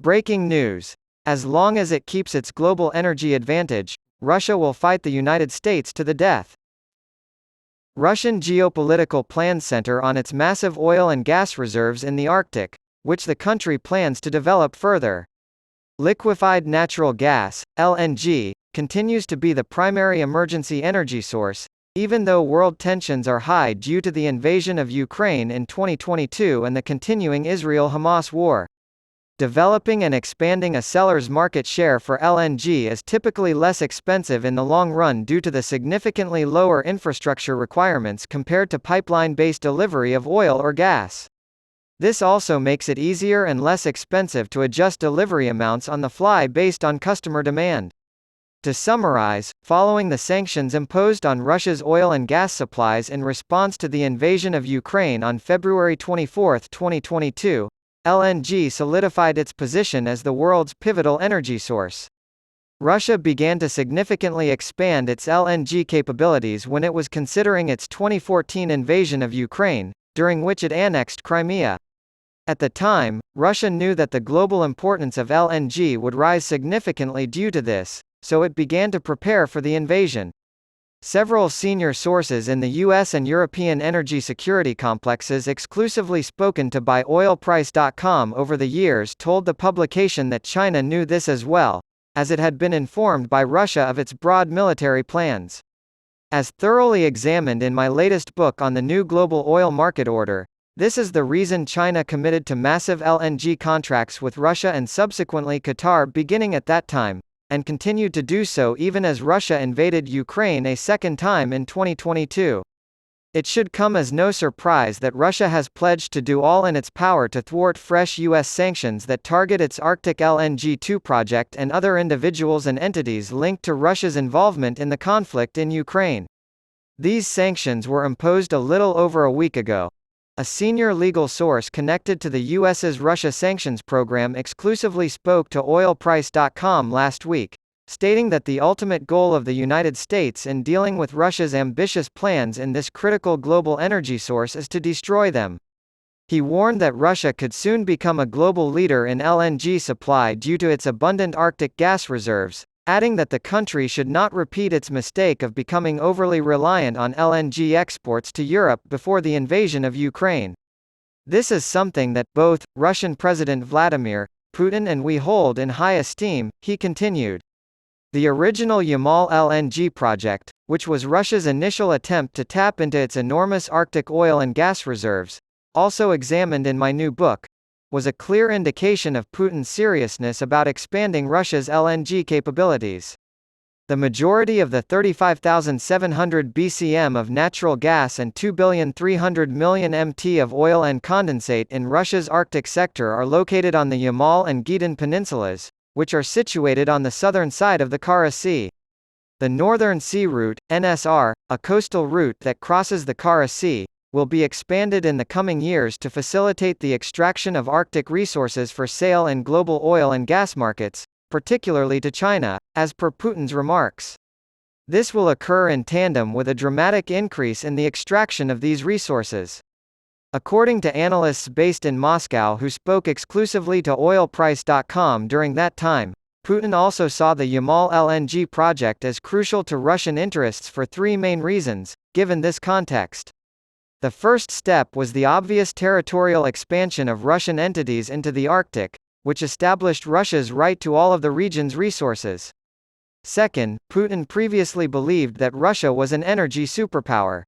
Breaking news. As long as it keeps its global energy advantage, Russia will fight the United States to the death. Russian geopolitical plans center on its massive oil and gas reserves in the Arctic, which the country plans to develop further. Liquefied natural gas, LNG, continues to be the primary emergency energy source, even though world tensions are high due to the invasion of Ukraine in 2022 and the continuing Israel-Hamas war. Developing and expanding a seller's market share for LNG is typically less expensive in the long run due to the significantly lower infrastructure requirements compared to pipeline-based delivery of oil or gas. This also makes it easier and less expensive to adjust delivery amounts on the fly based on customer demand. To summarize, following the sanctions imposed on Russia's oil and gas supplies in response to the invasion of Ukraine on February 24, 2022, LNG solidified its position as the world's pivotal energy source. Russia began to significantly expand its LNG capabilities when it was considering its 2014 invasion of Ukraine, during which it annexed Crimea. At the time, Russia knew that the global importance of LNG would rise significantly due to this, so it began to prepare for the invasion. Several senior sources in the U.S. and European energy security complexes exclusively spoken to by oilprice.com over the years told the publication that China knew this as well, as it had been informed by Russia of its broad military plans. As thoroughly examined in my latest book on the new global oil market order, this is the reason China committed to massive LNG contracts with Russia and subsequently Qatar beginning at that time, and continued to do so even as Russia invaded Ukraine a second time in 2022. It should come as no surprise that Russia has pledged to do all in its power to thwart fresh U.S. sanctions that target its Arctic LNG 2 project and other individuals and entities linked to Russia's involvement in the conflict in Ukraine. These sanctions were imposed a little over a week ago. A senior legal source connected to the U.S.'s Russia sanctions program exclusively spoke to oilprice.com last week, stating that the ultimate goal of the United States in dealing with Russia's ambitious plans in this critical global energy source is to destroy them. He warned that Russia could soon become a global leader in LNG supply due to its abundant Arctic gas reserves, adding that the country should not repeat its mistake of becoming overly reliant on LNG exports to Europe before the invasion of Ukraine. This is something that both Russian President Vladimir Putin and we hold in high esteem, he continued. The original Yamal LNG project, which was Russia's initial attempt to tap into its enormous Arctic oil and gas reserves, also examined in my new book, was a clear indication of Putin's seriousness about expanding Russia's LNG capabilities. The majority of the 35,700 BCM of natural gas and 2,300,000,000 MT of oil and condensate in Russia's Arctic sector are located on the Yamal and Gedon peninsulas, which are situated on the southern side of the Kara Sea. The Northern Sea Route, NSR, a coastal route that crosses the Kara Sea, will be expanded in the coming years to facilitate the extraction of Arctic resources for sale in global oil and gas markets, particularly to China, as per Putin's remarks. This will occur in tandem with a dramatic increase in the extraction of these resources. According to analysts based in Moscow who spoke exclusively to oilprice.com during that time, Putin also saw the Yamal LNG project as crucial to Russian interests for three main reasons, given this context. The first step was the obvious territorial expansion of Russian entities into the Arctic, which established Russia's right to all of the region's resources. Second, Putin previously believed that Russia was an energy superpower.